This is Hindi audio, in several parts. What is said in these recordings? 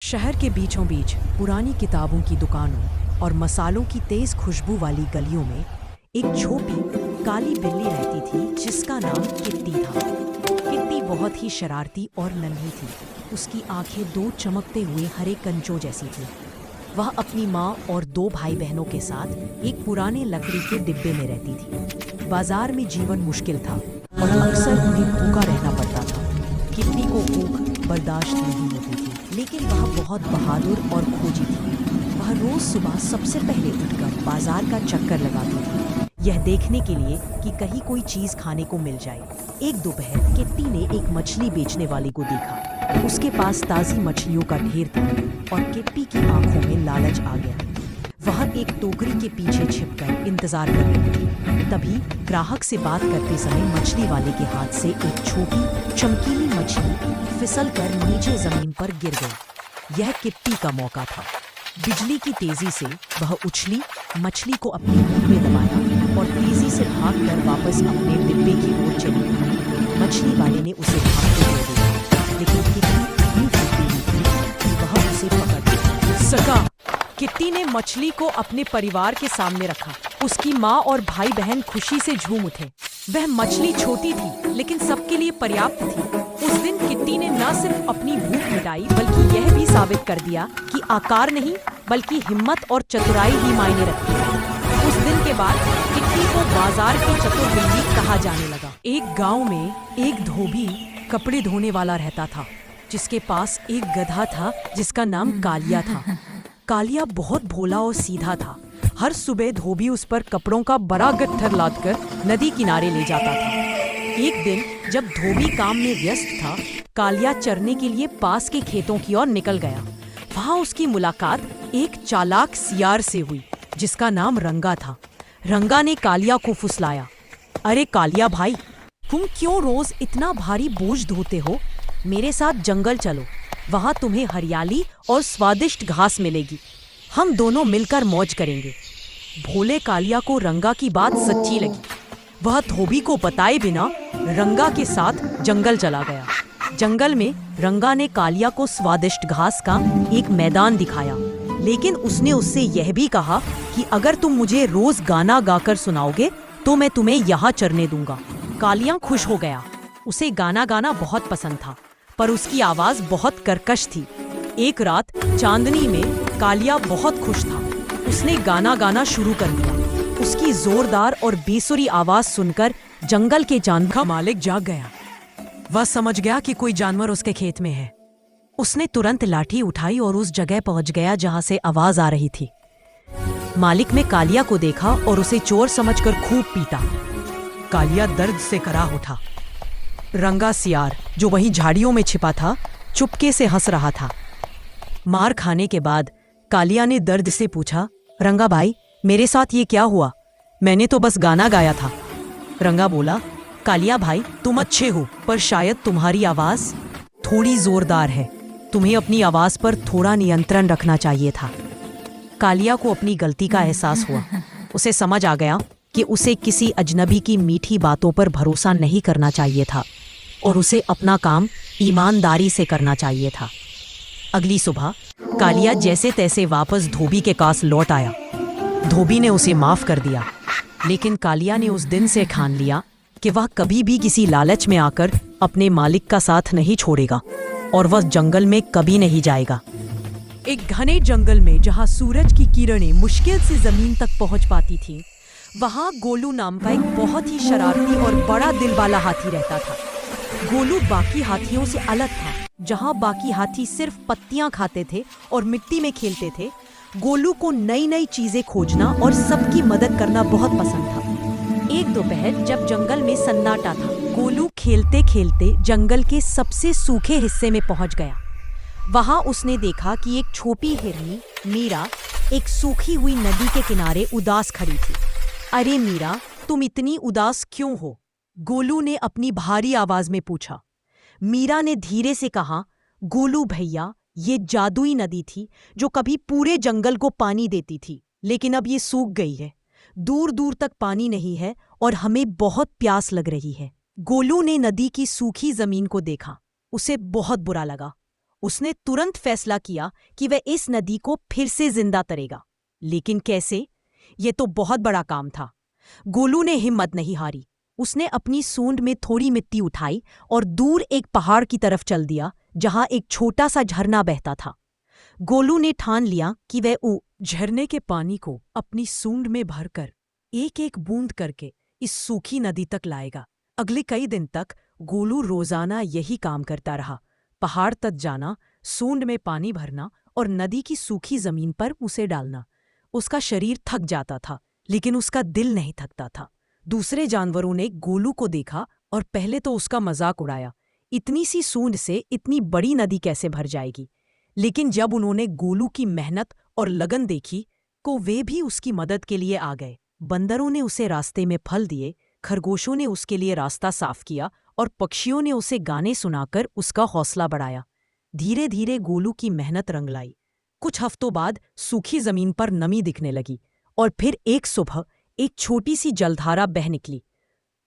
शहर के बीचों बीच पुरानी किताबों की दुकानों और मसालों की तेज खुशबू वाली गलियों में एक छोटी काली बिल्ली रहती थी जिसका नाम किट्टी था। किट्टी बहुत ही शरारती और नन्ही थी। उसकी आंखें दो चमकते हुए हरे कंचों जैसी थीं। वह अपनी माँ और दो भाई बहनों के साथ एक पुराने लकड़ी के डिब्बे में रहती थी। बाजार में जीवन मुश्किल था और अक्सर उन्हें भूखा रहना पड़ता था। किट्टी को भूख बर्दाश्त नहीं होती थी, लेकिन वह बहुत बहादुर और खोजी थी। वह रोज सुबह सबसे पहले उठकर बाजार का चक्कर लगाती थी, यह देखने के लिए कि कहीं कोई चीज खाने को मिल जाए। एक दोपहर किट्टी ने एक मछली बेचने वाले को देखा। उसके पास ताजी मछलियों का ढेर था और किट्टी की आंखों में लालच आ गया। वह एक टोकरी के पीछे छिपकर इंतजार कर रही थी। तभी ग्राहक से बात करते समय मछली वाले के हाथ से एक छोटी चमकीली मछली फिसलकर नीचे जमीन पर गिर गई। यह किट्टी का मौका था। बिजली की तेजी से वह उछली, मछली को अपने मुंह में दबाया और तेजी से भागकर वापस अपने डिब्बे की ओर चली। मछली वाले ने उसे भागते हुए देखा, लेकिन किट्टी इतनी फुर्तीली थी कि वह उसे पकड़ सका। किट्टी ने मछली को अपने परिवार के सामने रखा। उसकी माँ और भाई बहन खुशी से झूम उठे। वह मछली छोटी थी लेकिन सबके लिए पर्याप्त थी। उस दिन किट्टी ने न सिर्फ अपनी भूख मिटाई बल्कि यह भी साबित कर दिया कि आकार नहीं बल्कि हिम्मत और चतुराई ही मायने रखती है। उस दिन के बाद किट्टी को बाजार की चतुर बिल्ली कहा जाने लगा। एक गांव में एक धोबी कपड़े धोने वाला रहता था, जिसके पास एक गधा था जिसका नाम कालिया था। कालिया बहुत भोला और सीधा था। हर सुबह धोबी उस पर कपड़ों का बड़ा गट्ठर लादकर नदी किनारे ले जाता था। एक दिन जब धोबी काम में व्यस्त था, कालिया चरने के लिए पास के खेतों की ओर निकल गया। वहां उसकी मुलाकात एक चालाक सियार से हुई जिसका नाम रंगा था। रंगा ने कालिया को फुसलाया, अरे कालिया भाई, तुम क्यों रोज इतना भारी बोझ ढोते हो? मेरे साथ जंगल चलो, वहां तुम्हें हरियाली और स्वादिष्ट घास मिलेगी। हम दोनों मिलकर मौज करेंगे। भोले कालिया को रंगा की बात सच्ची लगी। वह धोबी को बताए बिना रंगा के साथ जंगल चला गया। जंगल में रंगा ने कालिया को स्वादिष्ट घास का एक मैदान दिखाया, लेकिन उसने उससे यह भी कहा कि अगर तुम मुझे रोज गाना गाकर सुनाओगे तो मैं तुम्हें यहाँ चरने दूंगा। कालिया खुश हो गया। उसे गाना गाना बहुत पसंद था, पर उसकी आवाज बहुत कर्कश थी। एक रात चांदनी में कालिया बहुत खुश था। उसने गाना गाना शुरू कर दिया। उसकी जोरदार और बेसुरी आवाज सुनकर जंगल के जानवर का मालिक जाग गया। वह समझ गया कि कोई जानवर उसके खेत में है। उसने तुरंत लाठी उठाई और उस जगह पहुंच गया जहां से आवाज आ रही थी। मालिक ने कालिया को देखा और उसे चोर समझकर खूब पीटा। कालिया दर्द से कराह उठा। रंगा सियार, जो वहीं झाड़ियों में छिपा था, चुपके से हंस रहा था। मार खाने के बाद कालिया ने दर्द से पूछा, रंगा भाई, मेरे साथ ये क्या हुआ? मैंने तो बस गाना गाया था। रंगा बोला, कालिया भाई, तुम अच्छे हो, पर शायद तुम्हारी आवाज थोड़ी जोरदार है। तुम्हें अपनी आवाज पर थोड़ा नियंत्रण रखना चाहिए था। कालिया को अपनी गलती का एहसास हुआ। उसे समझ आ गया कि उसे किसी अजनबी की मीठी बातों पर भरोसा नहीं करना चाहिए था और उसे अपना काम ईमानदारी से करना चाहिए था। अगली सुबह कालिया जैसे तैसे वापस धोबी के पास लौट आया। धोबी ने उसे माफ कर दिया, लेकिन कालिया ने उस दिन से ठान लिया कि वह कभी भी किसी लालच में आकर अपने मालिक का साथ नहीं छोड़ेगा और वह जंगल में कभी नहीं जाएगा। एक घने जंगल में जहां सूरज की किरणें मुश्किल से जमीन तक पहुंच पाती थीं, वहां गोलू नाम का एक बहुत ही शरारती और बड़ा दिल वाला हाथी रहता था। गोलू बाकी हाथियों से अलग था। जहां बाकी हाथी सिर्फ पत्तियां खाते थे और मिट्टी में खेलते थे, गोलू को नई नई चीजें खोजना और सबकी मदद करना बहुत पसंद था। एक दोपहर जब जंगल में सन्नाटा था, गोलू खेलते खेलते जंगल के सबसे सूखे हिस्से में पहुंच गया। वहां उसने देखा कि एक छोटी हिरनी मीरा एक सूखी हुई नदी के किनारे उदास खड़ी थी। अरे मीरा, तुम इतनी उदास क्यों हो? गोलू ने अपनी भारी आवाज में पूछा। मीरा ने धीरे से कहा, गोलू भैया, ये जादुई नदी थी जो कभी पूरे जंगल को पानी देती थी, लेकिन अब ये सूख गई है। दूर दूर तक पानी नहीं है और हमें बहुत प्यास लग रही है। गोलू ने नदी की सूखी जमीन को देखा। उसे बहुत बुरा लगा उसने तुरंत फैसला किया कि वह इस नदी को फिर से जिंदा करेगा। लेकिन कैसे? ये तो बहुत बड़ा काम था। गोलू ने हिम्मत नहीं हारी। उसने अपनी सूंड में थोड़ी मिट्टी उठाई और दूर एक पहाड़ की तरफ चल दिया, जहां एक छोटा सा झरना बहता था। गोलू ने ठान लिया कि वह झरने के पानी को अपनी सूंड में भरकर एक एक बूंद करके इस सूखी नदी तक लाएगा। अगले कई दिन तक गोलू रोजाना यही काम करता रहा। पहाड़ तक जाना, सूंड में पानी भरना और नदी की सूखी जमीन पर उसे डालना। उसका शरीर थक जाता था, लेकिन उसका दिल नहीं थकता था। दूसरे जानवरों ने गोलू को देखा और पहले तो उसका मजाक उड़ाया। इतनी सी सूंड से इतनी बड़ी नदी कैसे भर जाएगी? लेकिन जब उन्होंने गोलू की मेहनत और लगन देखी, तो वे भी उसकी मदद के लिए आ गए। बंदरों ने उसे रास्ते में फल दिए, खरगोशों ने उसके लिए रास्ता साफ किया और पक्षियों ने उसे गाने सुनाकर उसका हौसला बढ़ाया। धीरे धीरे गोलू की मेहनत रंग लाई। कुछ हफ्तों बाद सूखी जमीन पर नमी दिखने लगी और फिर एक सुबह एक छोटी सी जलधारा बह निकली।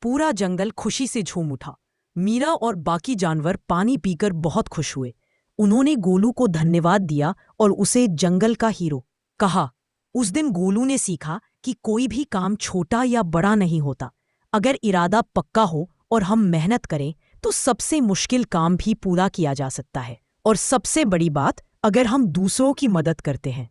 पूरा जंगल खुशी से झूम उठा। मीरा और बाकी जानवर पानी पीकर बहुत खुश हुए। उन्होंने गोलू को धन्यवाद दिया और उसे जंगल का हीरो कहा। उस दिन गोलू ने सीखा कि कोई भी काम छोटा या बड़ा नहीं होता। अगर इरादा पक्का हो और हम मेहनत करें तो सबसे मुश्किल काम भी पूरा किया जा सकता है। और सबसे बड़ी बात, अगर हम दूसरों की मदद करते हैं